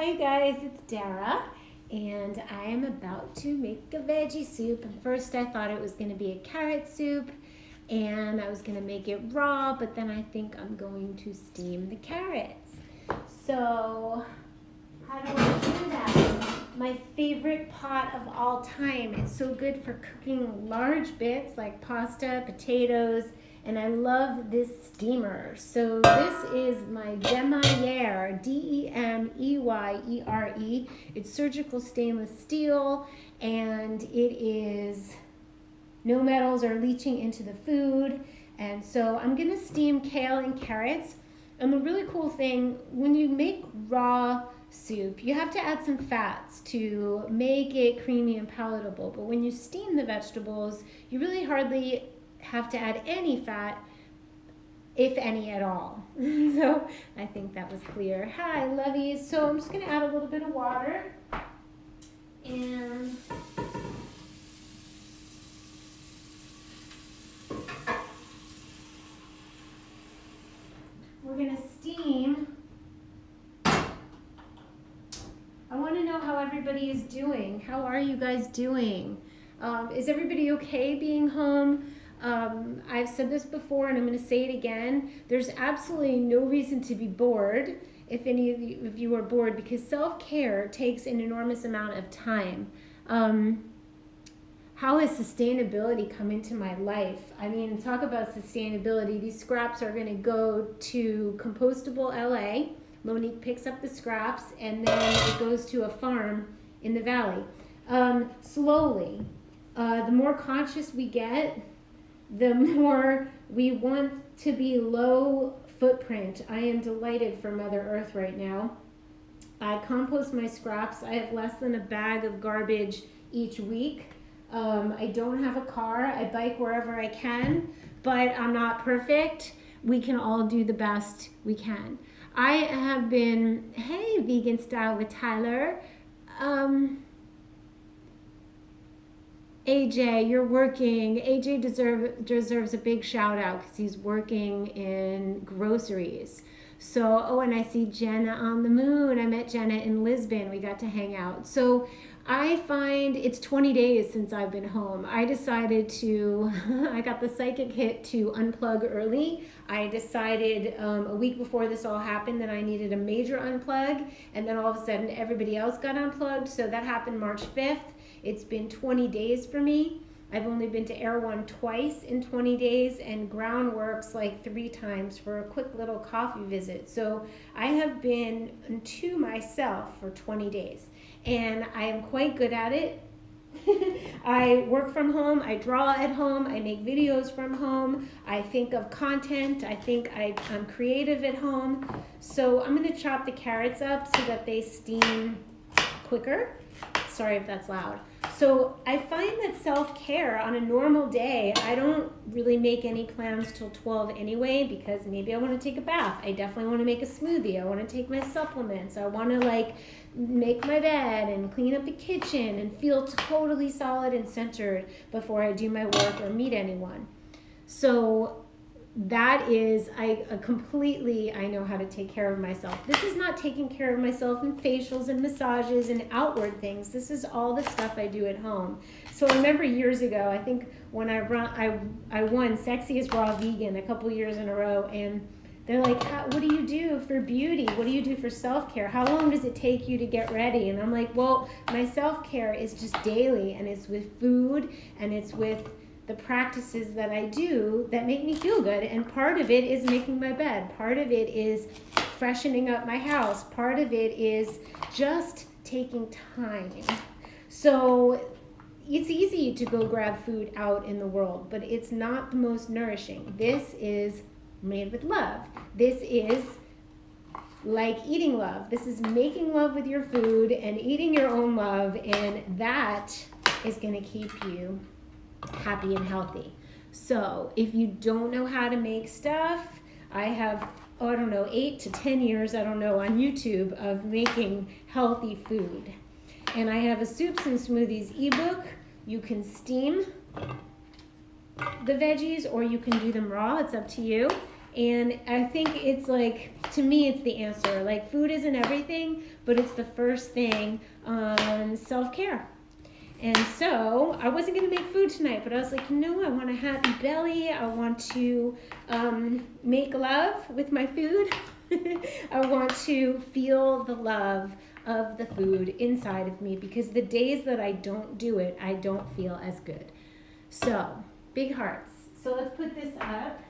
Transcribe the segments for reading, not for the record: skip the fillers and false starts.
Hi guys, it's Dara, and I am about to make a veggie soup. And first I thought it was going to be a carrot soup, and I was going to make it raw, but then I think I'm going to steam the carrots. So how do I do that? My favorite pot of all time. It's so good for cooking large bits like pasta, potatoes, and I love this steamer. So this is my Demeyer, D-E-M-E-Y-E-R-E. It's surgical stainless steel, and it is no metals are leaching into the food. And so I'm gonna steam kale and carrots. And the really cool thing, when you make raw soup, you have to add some fats to make it creamy and palatable. But when you steam the vegetables, you really hardly have to add any fat, if any at all. So I think that was clear. Hi, lovies. So I'm just going to add a little bit of water, and we're going to steam. I want to know how everybody is doing. How are you guys doing? Is everybody okay being home? I've said this before, and I'm going to say it again. There's absolutely no reason to be bored if any of you are bored, because self-care takes an enormous amount of time. How has sustainability come into my life? I mean, talk about sustainability. These scraps are going to go to compostable LA. Monique picks up the scraps, and then it goes to a farm in the valley. Slowly, the more conscious we get, the more we want to be low footprint. I am delighted for Mother Earth right now. I compost my scraps. I have less than a bag of garbage each week. I don't have a car. I bike wherever I can, but I'm not perfect. We can all do the best we can. I have been, hey, Vegan Style with Tyler. AJ, you're working. AJ deserves a big shout out because he's working in groceries. So, oh, and I see Jenna on the moon. I met Jenna in Lisbon. We got to hang out. So I find it's 20 days since I've been home. I decided to, I got the psychic hit to unplug early. I decided a week before this all happened that I needed a major unplug, and then all of a sudden everybody else got unplugged. So that happened March 5th. It's been 20 days for me. I've only been to Air One twice in 20 days, and Groundworks like 3 times for a quick little coffee visit. So I have been to myself for 20 days, and I am quite good at it. I work from home, I draw at home, I make videos from home, I think of content, I think I'm creative at home. So I'm gonna chop the carrots up so that they steam quicker. Sorry if that's loud. So I find that self-care on a normal day, I don't really make any plans till 12 anyway, because maybe I want to take a bath. I definitely want to make a smoothie. I want to take my supplements. I want to like make my bed and clean up the kitchen and feel totally solid and centered before I do my work or meet anyone. So that is, I know how to take care of myself. This is not taking care of myself in facials and massages and outward things. This is all the stuff I do at home. So I remember years ago, I think when I won Sexiest Raw Vegan a couple years in a row, and they're like, what do you do for beauty? What do you do for self-care? How long does it take you to get ready? And I'm like, well, my self-care is just daily, and it's with food, and it's with the practices that I do that make me feel good. And part of it is making my bed. Part of it is freshening up my house. Part of it is just taking time. So it's easy to go grab food out in the world, but it's not the most nourishing. This is made with love. This is like eating love. This is making love with your food and eating your own love, and that is going to keep you happy and healthy. So if you don't know how to make stuff, I have, I don't know, 8 to 10 years, I don't know, on YouTube of making healthy food. And I have a soups and smoothies ebook. You can steam the veggies or you can do them raw, it's up to you. And I think it's like, to me, it's the answer. Like, food isn't everything, but it's the first thing on self-care. And so I wasn't going to make food tonight, but I was like, no, I want a happy belly. I want to make love with my food. I want to feel the love of the food inside of me, because the days that I don't do it, I don't feel as good. So, big hearts. So let's put this up.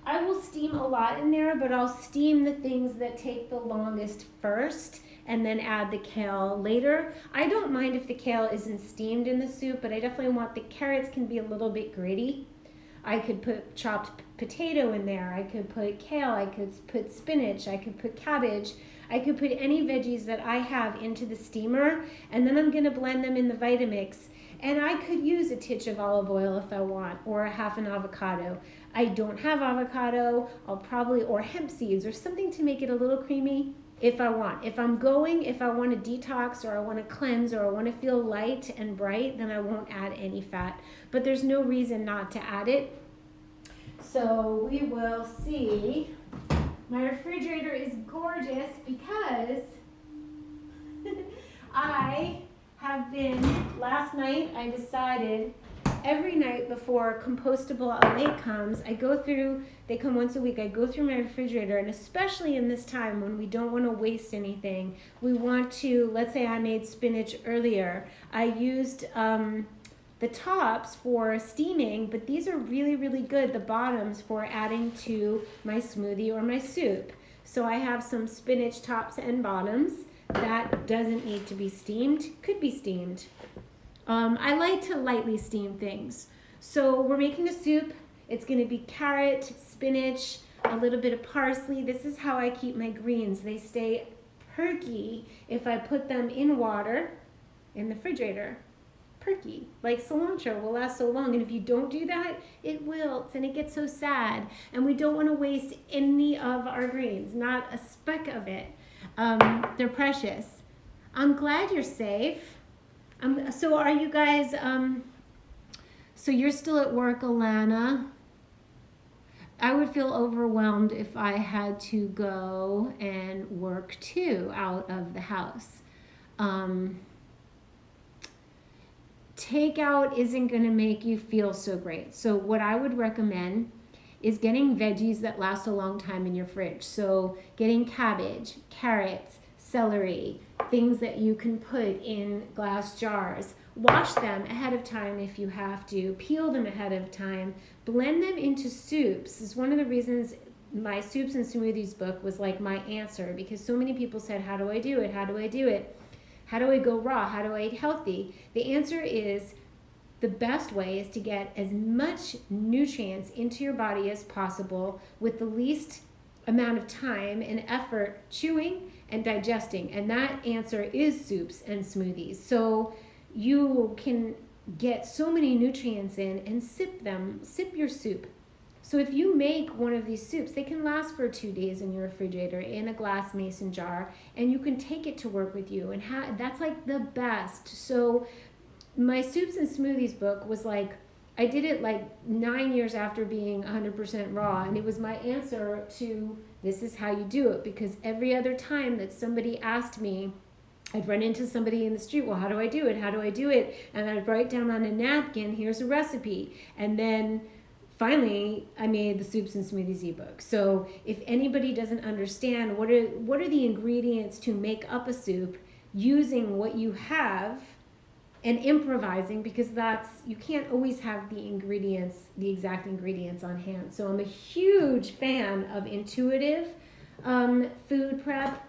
I will steam a lot in there, but I'll steam the things that take the longest first and then add the kale later. I don't mind if the kale isn't steamed in the soup, but I definitely want the carrots can be a little bit gritty. I could put chopped potato in there. I could put kale. I could put spinach. I could put cabbage. I could put any veggies that I have into the steamer, and then I'm going to blend them in the Vitamix. And I could use a titch of olive oil if I want, or a half an avocado. I don't have avocado. I'll probably, or hemp seeds or something to make it a little creamy if I want. If I want to detox, or I want to cleanse, or I want to feel light and bright, then I won't add any fat. But there's no reason not to add it. So we will see. My refrigerator is gorgeous because last night I decided every night before compostable Almond comes, they come once a week, I go through my refrigerator, and especially in this time when we don't want to waste anything, we want to, let's say I made spinach earlier, I used the tops for steaming, but these are really, really good, the bottoms, for adding to my smoothie or my soup. So I have some spinach tops and bottoms that doesn't need to be steamed, could be steamed. I like to lightly steam things. So we're making a soup. It's going to be carrot, spinach, a little bit of parsley. This is how I keep my greens. They stay perky if I put them in water in the refrigerator. Perky, like cilantro will last so long, and if you don't do that, it wilts and it gets so sad, and we don't want to waste any of our greens, not a speck of it. They're precious. I'm glad you're safe. So are you guys, so you're still at work, Alana? I would feel overwhelmed if I had to go and work too out of the house. Takeout isn't going to make you feel so great. So what I would recommend is getting veggies that last a long time in your fridge. So getting cabbage, carrots, celery, things that you can put in glass jars. Wash them ahead of time if you have to. Peel them ahead of time. Blend them into soups. This is one of the reasons my soups and smoothies book was like my answer, because so many people said, how do I do it? How do I do it? How do I go raw? How do I eat healthy? The answer is, the best way is to get as much nutrients into your body as possible with the least amount of time and effort chewing and digesting. And that answer is soups and smoothies. So you can get so many nutrients in and sip your soup. So if you make one of these soups, they can last for 2 days in your refrigerator in a glass mason jar, and you can take it to work with you, and that's like the best. So my soups and smoothies book was like, I did it like 9 years after being 100% raw, and it was my answer to, this is how you do it, because every other time that somebody asked me, I'd run into somebody in the street, well, how do I do it? How do I do it? And I'd write down on a napkin, here's a recipe. And then finally, I made the soups and smoothies ebook. So if anybody doesn't understand what are the ingredients to make up a soup, using what you have and improvising, because you can't always have the exact ingredients on hand. So I'm a huge fan of intuitive food prep,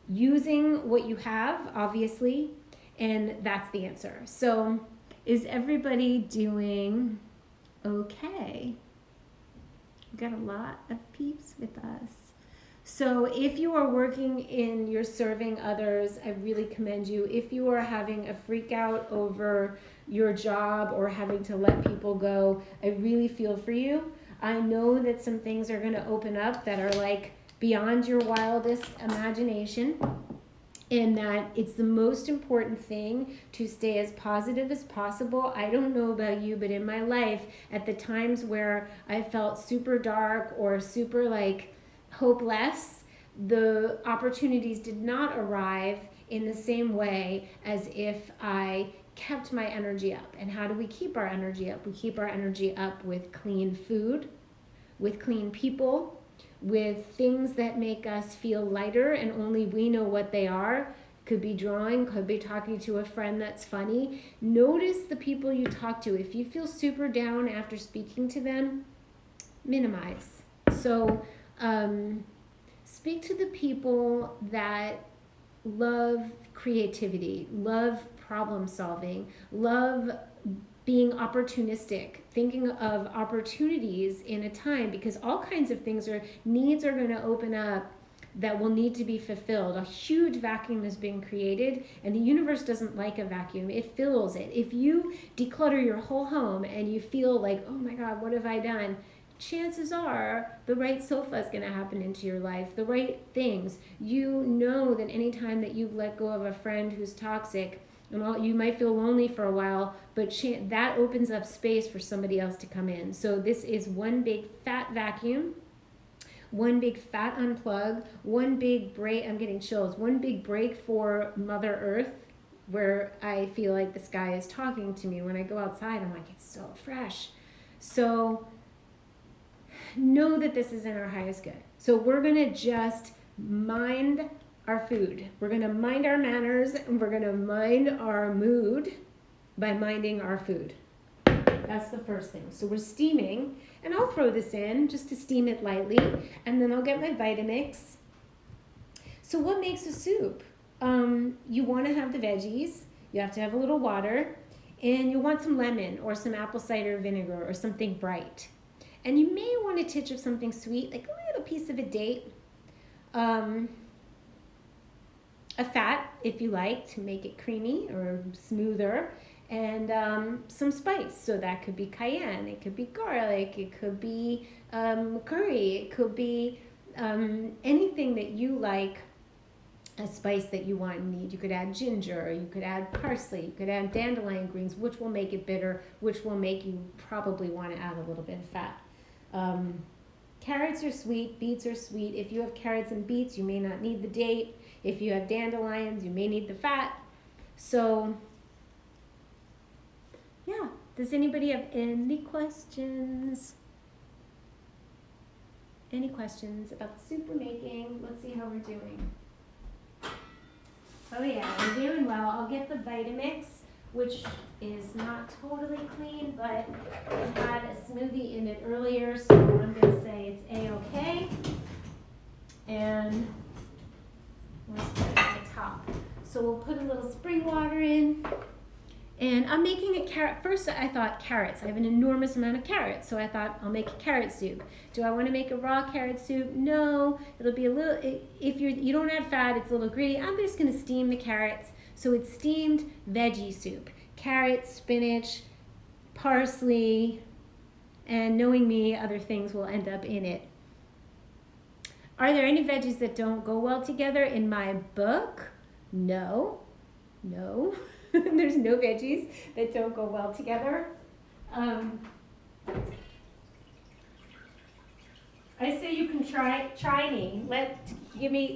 using what you have, obviously, and that's the answer. So is everybody doing okay? We've got a lot of peeps with us. So if you are working you're serving others, I really commend you. If you are having a freak out over your job or having to let people go, I really feel for you. I know that some things are going to open up that are like beyond your wildest imagination. and that it's the most important thing to stay as positive as possible. I don't know about you, but in my life, at the times where I felt super dark or super like hopeless, the opportunities did not arrive in the same way as if I kept my energy up. And how do we keep our energy up? We keep our energy up with clean food, with clean people, with things that make us feel lighter and only we know what they are. Could be drawing, could be talking to a friend that's funny. Notice the people you talk to. If you feel super down after speaking to them, minimize. So speak to the people that love creativity, love problem solving, love being opportunistic, thinking of opportunities in a time, because all kinds of things needs are going to open up that will need to be fulfilled. A huge vacuum is being created, and the universe doesn't like a vacuum. It fills it. If you declutter your whole home and you feel like, oh my God, what have I done? Chances are the right sofa is going to happen into your life, the right things. You know that anytime that you've let go of a friend who's toxic, and you might feel lonely for a while, but that opens up space for somebody else to come in. So this is one big fat vacuum, one big fat unplug, one big break. I'm getting chills. One big break for Mother Earth, where I feel like the sky is talking to me. When I go outside, I'm like, it's so fresh. So know that this is in our highest good. So we're going to just mind our food. We're going to mind our manners, and we're going to mind our mood by minding our food. That's the first thing. So we're steaming, and I'll throw this in just to steam it lightly, and then I'll get my Vitamix. So what makes a soup? You want to have the veggies, you have to have a little water, and you want some lemon or some apple cider vinegar or something bright. And you may want a touch of something sweet, like a little piece of a date. A fat, if you like, to make it creamy or smoother, and some spice. So that could be cayenne, it could be garlic, it could be curry, it could be anything that you like, a spice that you want and need. You could add ginger, you could add parsley, you could add dandelion greens, which will make it bitter, which will make you probably want to add a little bit of fat. Carrots are sweet, beets are sweet. If you have carrots and beets, you may not need the date. If you have dandelions, you may need the fat. So, yeah. Does anybody have any questions? Any questions about the soup we're making? Let's see how we're doing. Oh yeah, we're doing well. I'll get the Vitamix, which is not totally clean, but I had a smoothie in it earlier, so I'm going to say it's A-okay. And we'll start at the top. So we'll put a little spring water in. And I'm making a carrot. First, I thought carrots. I have an enormous amount of carrots, so I thought I'll make a carrot soup. Do I want to make a raw carrot soup? No. It'll be a little, if you don't add fat, it's a little gritty. I'm just going to steam the carrots. So it's steamed veggie soup. Carrots, spinach, parsley, and knowing me, other things will end up in it. Are there any veggies that don't go well together in my book? No. No. There's no veggies that don't go well together. I say you can try me.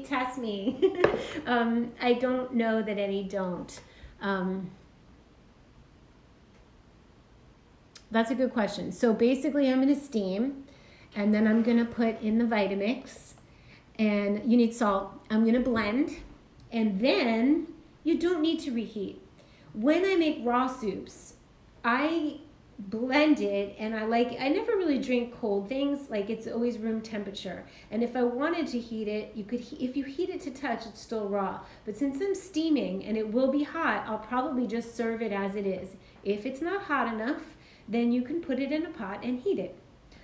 Test me. I don't know that any don't. That's a good question. So basically I'm going to steam, and then I'm going to put in the Vitamix, and you need salt. I'm going to blend, and then you don't need to reheat. When I make raw soups, I blend it, and I never really drink cold things. Like, it's always room temperature. And if I wanted to heat it, if you heat it to touch, it's still raw. But since I'm steaming and it will be hot, I'll probably just serve it as it is. If it's not hot enough, then you can put it in a pot and heat it.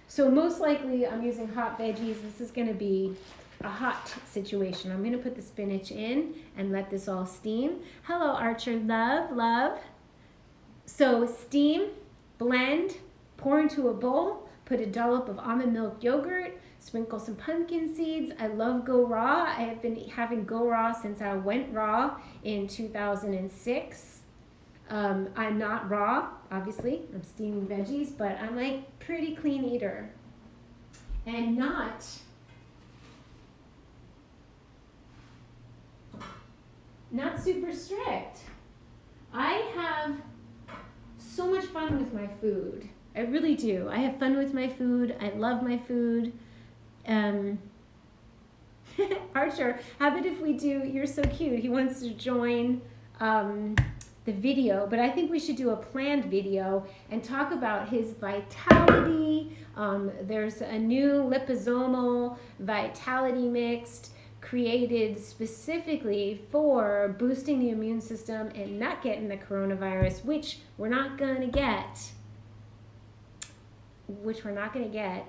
So most likely I'm using hot veggies. This is going to be a hot situation. I'm going to put the spinach in and let this all steam. Hello, Archer. Love. So steam, blend, pour into a bowl, put a dollop of almond milk yogurt, Sprinkle some pumpkin seeds. I love Go Raw. I have been having Go Raw since I went raw in 2006. I'm not raw, obviously. I'm steaming veggies, but I'm like pretty clean eater. And not super strict. I have so much fun with my food. I really do. I have fun with my food. I love my food. Archer, how about if we do, you're so cute, he wants to join the video, but I think we should do a planned video and talk about his vitality. There's a new liposomal vitality mix created specifically for boosting the immune system and not getting the coronavirus, which we're not going to get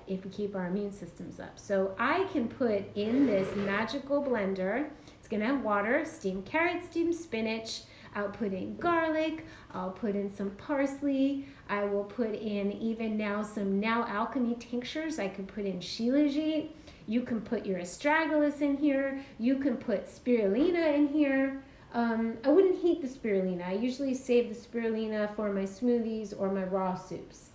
if we keep our immune systems up. So I can put in this magical blender. It's going to have water, steamed carrots, steamed spinach. I'll put in garlic. I'll put in some parsley. I will put in even now some Now Alchemy tinctures. I could put in shilajit. You can put your astragalus in here. You can put spirulina in here. I wouldn't heat the spirulina. I usually save the spirulina for my smoothies or my raw soups.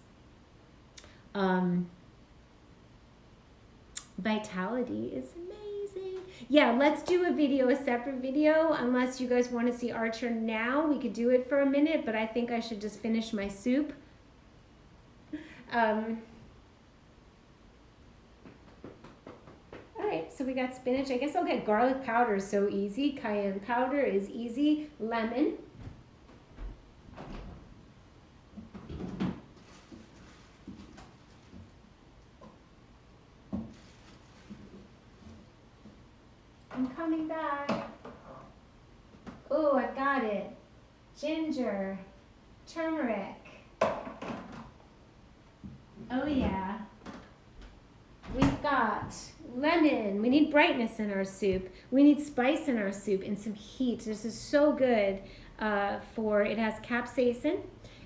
Vitality is amazing. Yeah, let's do a video, a separate video. Unless you guys want to see Archer now, we could do it for a minute, but I think I should just finish my soup. All right, so we got spinach. I guess I'll get garlic powder, so easy. Cayenne powder is easy. Lemon. I'm coming back. Oh, I've got it. Ginger, turmeric. Oh yeah. We've got lemon. We need brightness in our soup. We need spice in our soup and some heat. This is so good it has capsaicin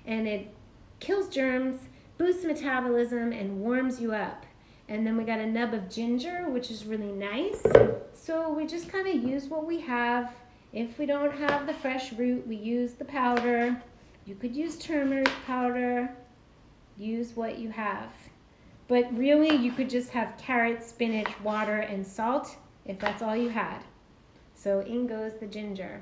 and it kills germs, boosts metabolism, and warms you up. And then we got a nub of ginger, which is really nice. So we just kind of use what we have. If we don't have the fresh root, we use the powder. You could use turmeric powder. Use what you have. But really, you could just have carrots, spinach, water, and salt if that's all you had. So in goes the ginger.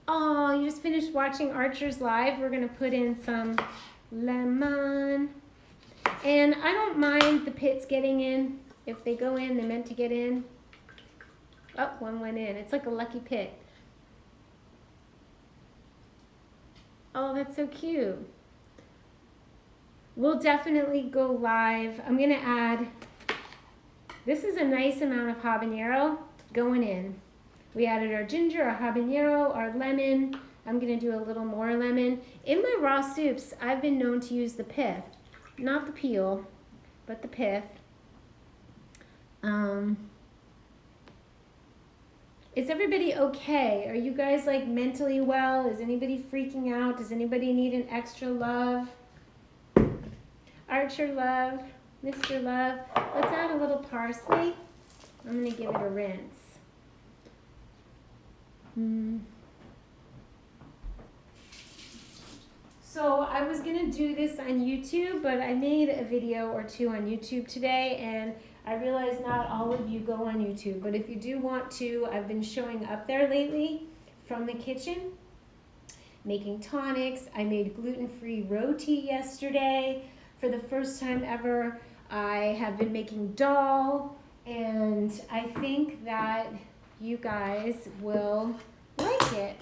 Oh, you just finished watching Archer's live. We're going to put in some lemon. And I don't mind the pits getting in. If they go in, they're meant to get in. Oh, one went in. It's like a lucky pit. Oh, that's so cute. We'll definitely go live. I'm going to add, this is a nice amount of habanero going in. We added our ginger, our habanero, our lemon. I'm going to do a little more lemon. In my raw soups, I've been known to use the pith. Not the peel, but the pith. Is everybody okay? Are you guys like mentally well? Is anybody freaking out? Does anybody need an extra love? Archer love, Mr. Love. Let's add a little parsley. I'm going to give it a rinse. So I was going to do this on YouTube, but I made a video or two on YouTube today, and I realize not all of you go on YouTube. But if you do want to, I've been showing up there lately from the kitchen, making tonics. I made gluten-free roti yesterday. For the first time ever, I have been making dal, and I think that you guys will like it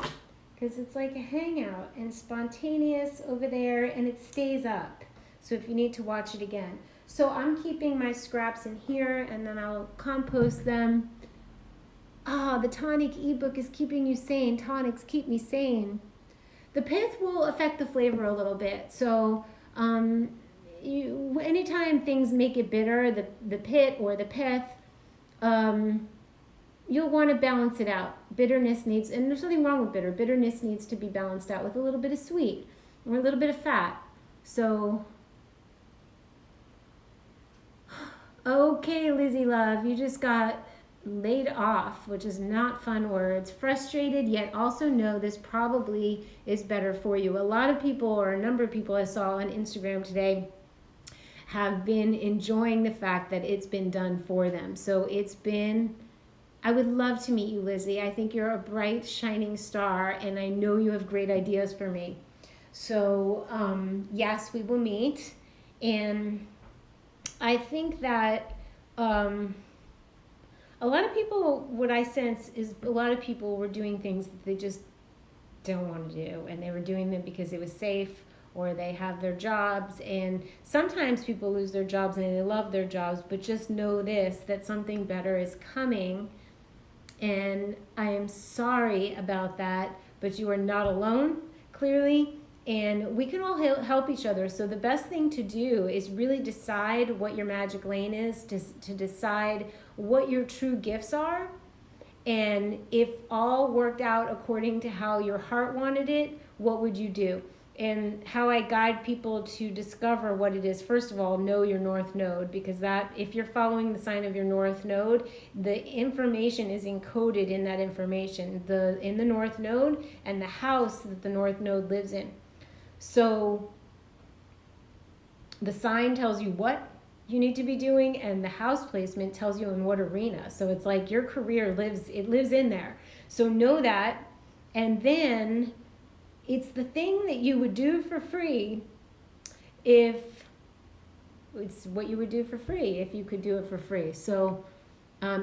because it's like a hangout and spontaneous over there, and it stays up. So if you need to watch it again. So I'm keeping my scraps in here, and then I'll compost them. Ah, the tonic ebook is keeping you sane. Tonics keep me sane. The pith will affect the flavor a little bit. So anytime things make it bitter, the pit or the pith, you'll want to balance it out. Bitterness needs, and there's nothing wrong with bitter. Bitterness needs to be balanced out with a little bit of sweet or a little bit of fat. So Okay, Lizzie love, you just got laid off, which is not fun words. Frustrated, yet also know this probably is better for you. A lot of people, or a number of people I saw on Instagram today, have been enjoying the fact that it's been done for them. So it's been, I would love to meet you, Lizzie. I think you're a bright, shining star, and I know you have great ideas for me. So yes, we will meet. And I think that a lot of people, what I sense is a lot of people were doing things that they just don't want to do, and they were doing them because it was safe, or they have their jobs. And sometimes people lose their jobs and they love their jobs, but just know this, that something better is coming. And I am sorry about that, but you are not alone, clearly. And we can all help each other. So the best thing to do is really decide what your magic lane is, to decide what your true gifts are. And if all worked out according to how your heart wanted it, what would you do? And how I guide people to discover what it is, first of all, know your north node, because that, if you're following the sign of your north node, the information is encoded in that information, in the north node and the house that the north node lives in. So the sign tells you what you need to be doing, and the house placement tells you in what arena. So it's like your career lives in there. So know that, and then it's the thing that you would do for free if it's what you would do for free if you could do it for free. So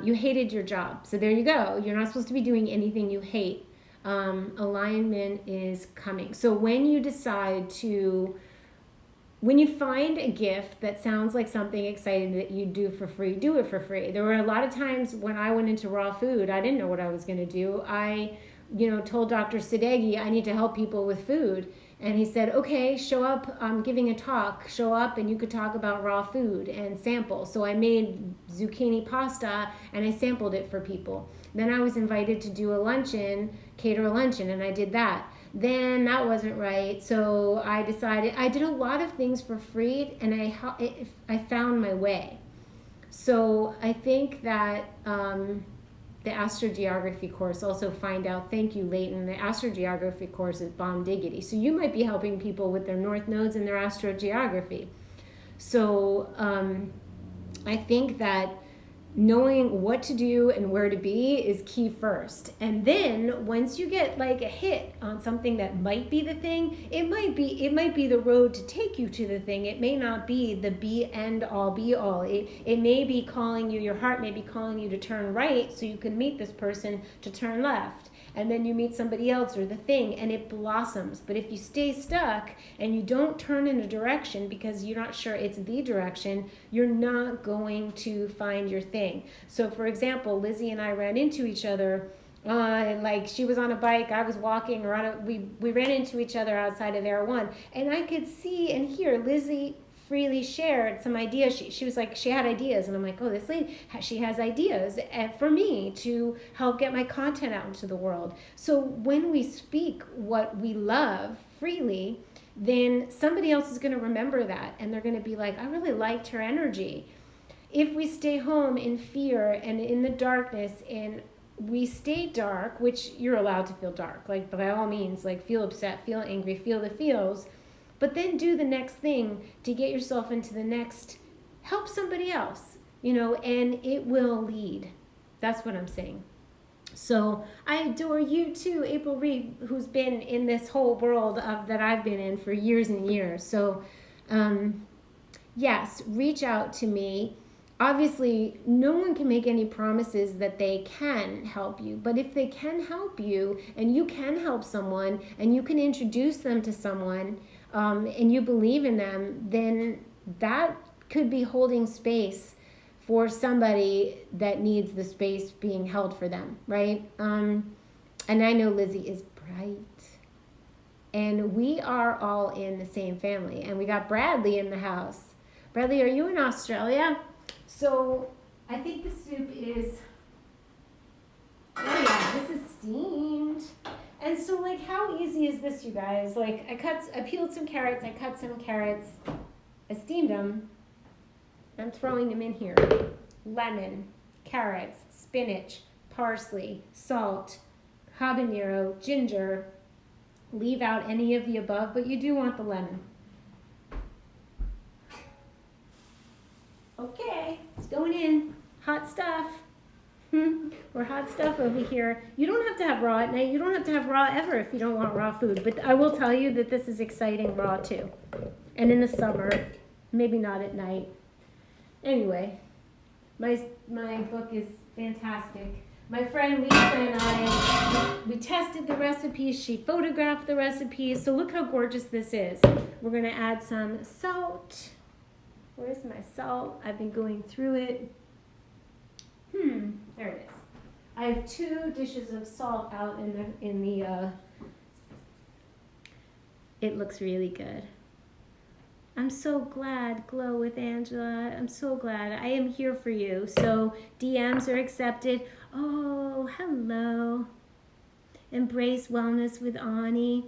you hated your job. So there you go. You're not supposed to be doing anything you hate. Alignment is coming. So when you decide to, when you find a gift that sounds like something exciting that you do for free, do it for free. There were a lot of times when I went into raw food, I didn't know what I was going to do. I, told Dr. Sadeghi, I need to help people with food. And he said, okay, show up, I'm giving a talk, show up and you could talk about raw food and sample. So I made zucchini pasta and I sampled it for people. Then I was invited to do a luncheon, cater a luncheon, and I did that. Then that wasn't right, so I decided, I did a lot of things for free, and I found my way. So I think that the astrogeography course, also find out, thank you Leighton, the astrogeography course is bomb diggity. So you might be helping people with their north nodes and their astrogeography. So I think that knowing what to do and where to be is key first. And then once you get like a hit on something that might be the thing, it might be the road to take you to the thing. It may not be the end all be all. It may be calling you, your heart may be calling you to turn right so you can meet this person to turn left. And then you meet somebody else or the thing, and it blossoms. But if you stay stuck and you don't turn in a direction because you're not sure it's the direction, you're not going to find your thing. So for example, Lizzie and I ran into each other, like she was on a bike, I was walking, or we ran into each other outside of Air One, and I could see and hear Lizzie freely shared some ideas. She was like, she had ideas, and I'm like, oh, this lady, she has ideas for me to help get my content out into the world. So when we speak what we love freely, then somebody else is going to remember that, and they're going to be like, I really liked her energy. If we stay home in fear and in the darkness, and we stay dark, which you're allowed to feel dark, like by all means, like feel upset, feel angry, feel the feels, but then do the next thing to get yourself into the next, help somebody else, and it will lead. That's what I'm saying. So I adore you too, April Reed, who's been in this whole world that I've been in for years and years. So yes, reach out to me. Obviously, no one can make any promises that they can help you, but if they can help you and you can help someone and you can introduce them to someone, and you believe in them, then that could be holding space for somebody that needs the space being held for them, right? And I know Lizzie is bright. And we are all in the same family. And we got Bradley in the house. Bradley, are you in Australia? So I think the soup is, oh yeah, this is steamed. And so, like, how easy is this, you guys? Like, I peeled some carrots, I steamed them, I'm throwing them in here. lemon, carrots, spinach, parsley, salt, habanero, ginger. Leave out any of the above, but you do want the lemon. Okay, it's going in. Hot stuff. Or hot stuff over here. You don't have to have raw at night. You don't have to have raw ever if you don't want raw food. But I will tell you that this is exciting raw too. And in the summer, maybe not at night. Anyway, my book is fantastic. My friend Lisa and I, we tested the recipes. She photographed the recipes. So look how gorgeous this is. We're going to add some salt. Where's my salt? I've been going through it. There it is. I have 2 dishes of salt out in the it looks really good. I'm so glad, Glow with Angela. I'm so glad. I am here for you. So DMs are accepted. Oh, hello. Embrace Wellness with Ani.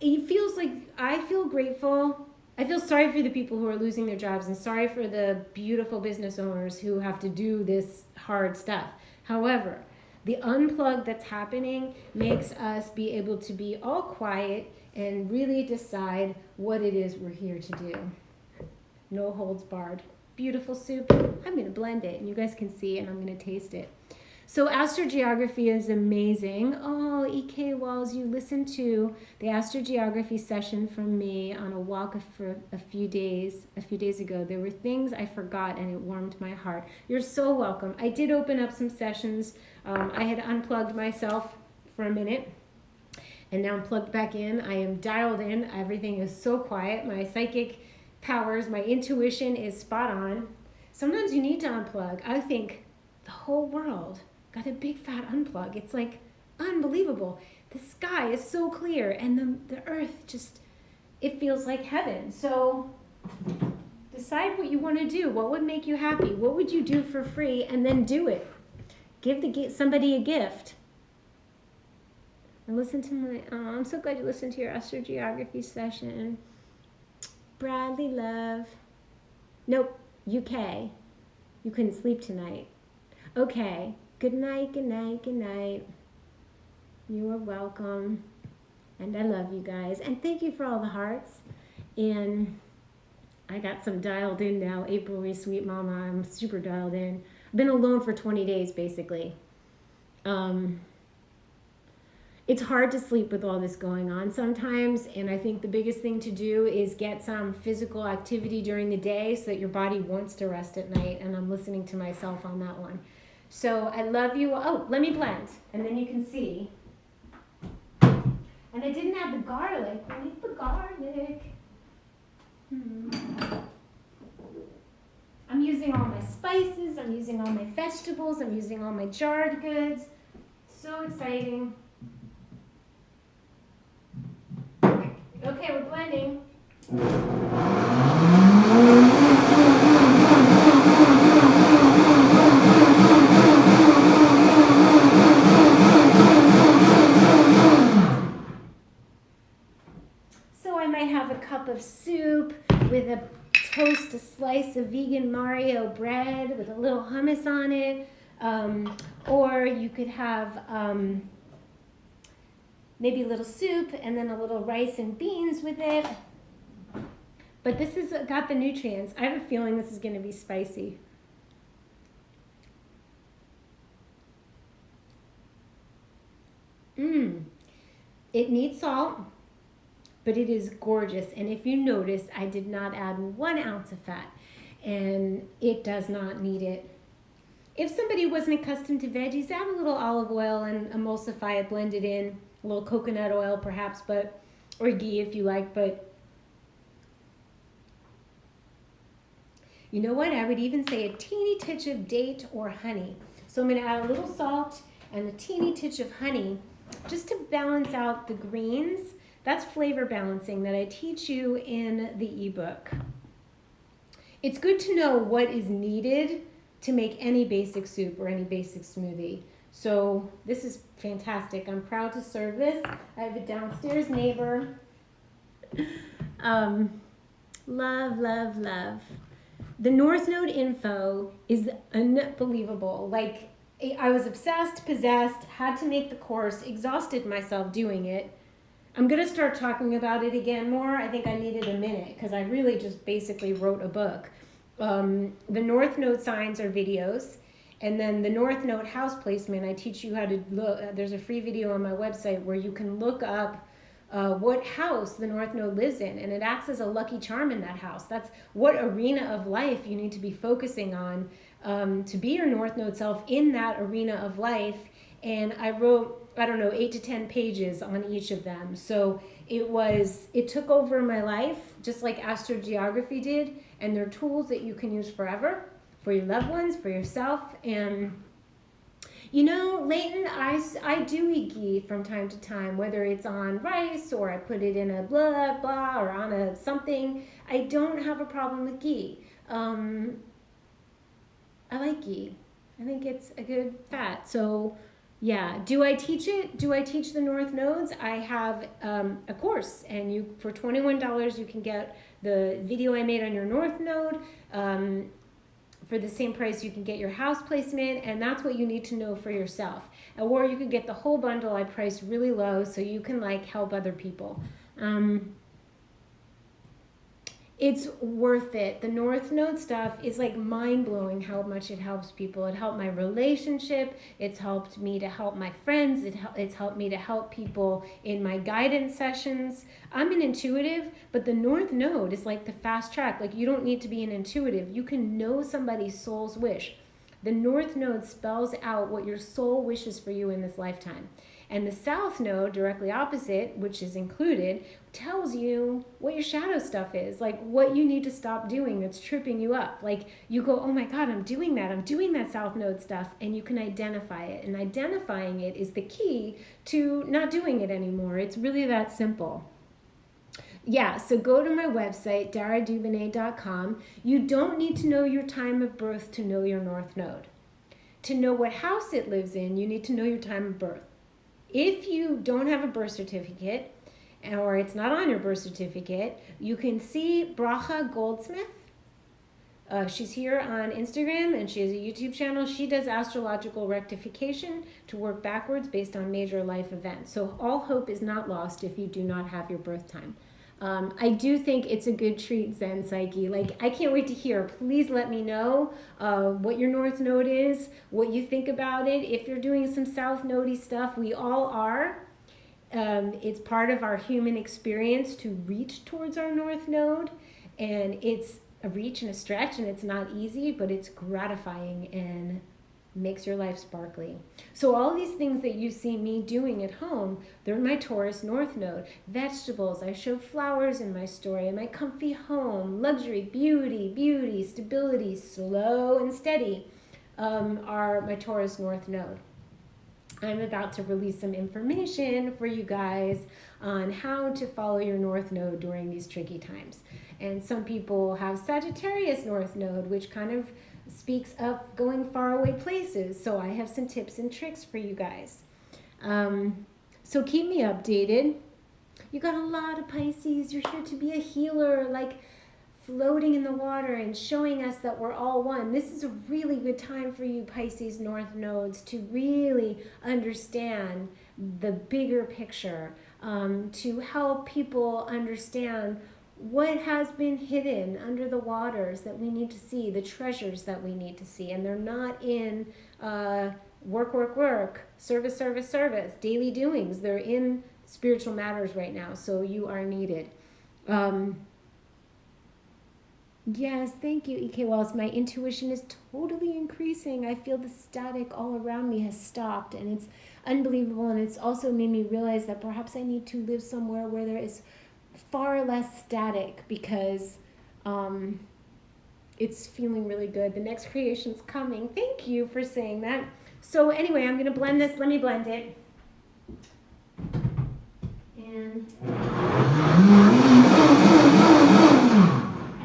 It feels like I feel grateful. I feel sorry for the people who are losing their jobs and sorry for the beautiful business owners who have to do this hard stuff. However, the unplug that's happening makes us be able to be all quiet and really decide what it is we're here to do. No holds barred. Beautiful soup. I'm going to blend it and you guys can see and I'm going to taste it. So astrogeography is amazing. Oh, EK Walls, you listened to the astrogeography session from me on a walk for a few days ago. There were things I forgot and it warmed my heart. You're so welcome. I did open up some sessions. I had unplugged myself for a minute and now I'm plugged back in. I am dialed in. Everything is so quiet. My psychic powers, my intuition is spot on. Sometimes you need to unplug. I think the whole world got a big fat unplug. It's like unbelievable. The sky is so clear and the earth just, it feels like heaven. So decide what you want to do. What would make you happy? What would you do for free? And then do it. Give somebody a gift. And listen to my, oh, I'm so glad you listened to your astrogeography session. Bradley Love. Nope, UK. You couldn't sleep tonight. Okay. Good night, good night, good night. You are welcome. And I love you guys. And thank you for all the hearts. And I got some dialed in now. April, your sweet mama. I'm super dialed in. I've been alone for 20 days, basically. It's hard to sleep with all this going on sometimes. And I think the biggest thing to do is get some physical activity during the day so that your body wants to rest at night. And I'm listening to myself on that one. So I love you. Oh, let me blend, and then you can see. And I didn't add the garlic. I need the garlic. I'm using all my spices. I'm using all my vegetables. I'm using all my jarred goods. So exciting. Okay, we're blending. Have a cup of soup with a toast, a slice of vegan Mario bread with a little hummus on it, or you could have maybe a little soup and then a little rice and beans with it. But this has got the nutrients. I have a feeling this is going to be spicy. It needs salt. But it is gorgeous. And if you notice, I did not add 1 ounce of fat. And it does not need it. If somebody wasn't accustomed to veggies, add a little olive oil and emulsify it, blend it in. A little coconut oil perhaps, or ghee if you like. But you know what? I would even say a teeny touch of date or honey. So I'm going to add a little salt and a teeny touch of honey just to balance out the greens. That's flavor balancing that I teach you in the ebook. It's good to know what is needed to make any basic soup or any basic smoothie. So this is fantastic. I'm proud to serve this. I have a downstairs neighbor. Love, love, love. The North Node info is unbelievable. Like, I was obsessed, possessed, had to make the course, exhausted myself doing it. I'm going to start talking about it again more. I think I needed a minute because I really just basically wrote a book. The North Node signs are videos. And then the North Node house placement, I teach you how to look. There's a free video on my website where you can look up what house the North Node lives in, and it acts as a lucky charm in that house. That's what arena of life you need to be focusing on to be your North Node self in that arena of life. And I wrote, I don't know, 8 to 10 pages on each of them. So it took over my life, just like astrogeography did, and they're tools that you can use forever for your loved ones, for yourself. And you know, Leighton, I do eat ghee from time to time, whether it's on rice or I put it in a blah, blah, or on a something. I don't have a problem with ghee. I like ghee. I think it's a good fat. So, yeah. Do I teach it? Do I teach the North Nodes? I have a course, and for $21, you can get the video I made on your North Node. For the same price, you can get your house placement, and that's what you need to know for yourself. Or you could get the whole bundle I priced really low so you can like help other people. It's worth it. The North Node stuff is like mind-blowing how much it helps people. It helped my relationship. It's helped me to help my friends. It's helped me to help people in my guidance sessions. I'm an intuitive, but the North Node is like the fast track. Like, you don't need to be an intuitive. You can know somebody's soul's wish. The North Node spells out what your soul wishes for you in this lifetime. And the South Node, directly opposite, which is included, tells you what your shadow stuff is, like what you need to stop doing that's tripping you up. Like, you go, oh my God, I'm doing that South Node stuff, and you can identify it. And identifying it is the key to not doing it anymore. It's really that simple. Yeah, so go to my website, DARA'S.com. You don't need to know your time of birth to know your North Node. To know what house it lives in, you need to know your time of birth. If you don't have a birth certificate, or it's not on your birth certificate, you can see Bracha Goldsmith. She's here on Instagram, and she has a YouTube channel. She does astrological rectification to work backwards based on major life events. So all hope is not lost if you do not have your birth time. I do think it's a good treat, Zen Psyche. Like, I can't wait to hear. Please let me know what your North Node is, what you think about it. If you're doing some South Node-y stuff, we all are. It's part of our human experience to reach towards our North Node. And it's a reach and a stretch, and it's not easy, but it's gratifying and makes your life sparkly. So all these things that you see me doing at home, they're my Taurus North Node. Vegetables, I show flowers in my story, and my comfy home, luxury, beauty, stability, slow and steady are my Taurus North Node. I'm about to release some information for you guys on how to follow your North Node during these tricky times. And some people have Sagittarius North Node, which kind of speaks of going far away places. So I have some tips and tricks for you guys. So keep me updated. You got a lot of Pisces. You're here to be a healer, like floating in the water and showing us that we're all one. This is a really good time for you Pisces North Nodes to really understand the bigger picture, to help people understand what has been hidden under the waters that we need to see, the treasures that we need to see. And they're not in work, service, daily doings. They're in spiritual matters right now, so you are needed. Yes, thank you, E.K. Wells. My intuition is totally increasing. I feel the static all around me has stopped, and it's unbelievable. And it's also made me realize that perhaps I need to live somewhere where there is far less static, because it's feeling really good. The next creation's coming. Thank you for saying that. So anyway, I'm going to blend this. Let me blend it. And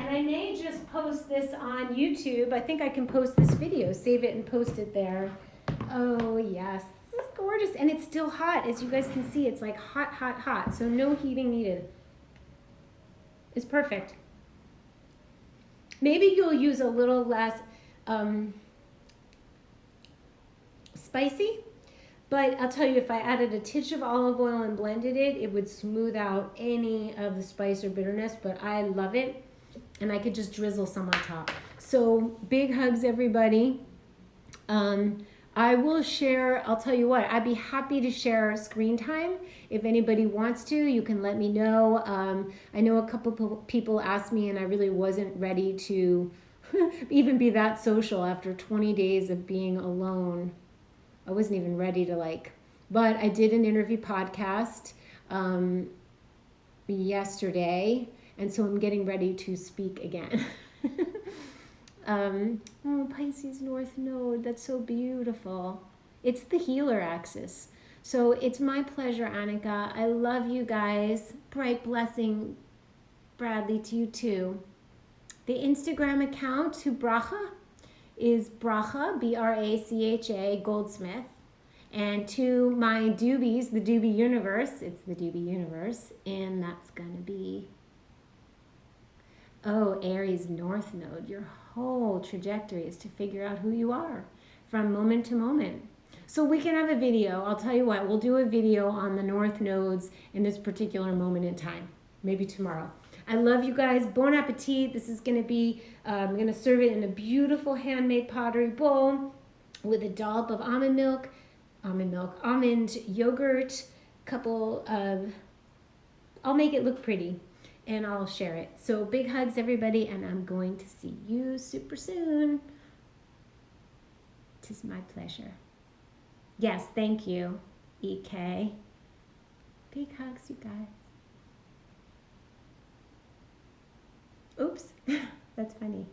I may just post this on YouTube. I think I can post this video, save it and post it there. Oh, yes. This is gorgeous. And it's still hot. As you guys can see, it's like hot. So no heating needed. It's perfect. Maybe you'll use a little less spicy, but I'll tell you, if I added a tinge of olive oil and blended it, it would smooth out any of the spice or bitterness, but I love it, and I could just drizzle some on top. So big hugs, everybody. I will share, I'll tell you what, I'd be happy to share screen time. If anybody wants to, you can let me know. I know a couple people asked me, and I really wasn't ready to even be that social after 20 days of being alone. I wasn't even ready to but I did an interview podcast yesterday, and so I'm getting ready to speak again. Oh, Pisces North Node, that's so beautiful. It's the healer axis. So it's my pleasure, Annika. I love you guys. Bright blessing, Bradley, to you too. The Instagram account to Bracha is Bracha, B-R-A-C-H-A, Goldsmith. And to my doobies, the Doobie Universe, it's the Doobie Universe, and that's going to be, Aries North Node. Your whole trajectory is to figure out who you are from moment to moment. So we can have a video. I'll tell you what, we'll do a video on the North Nodes in this particular moment in time, maybe tomorrow. I love you guys. Bon appetit. This is going to be, I'm going to serve it in a beautiful handmade pottery bowl with a dollop of almond yogurt, couple of, I'll make it look pretty, and I'll share it. So big hugs, everybody, and I'm going to see you super soon. Tis my pleasure. Yes, thank you, EK. Big hugs, you guys. Oops, that's funny.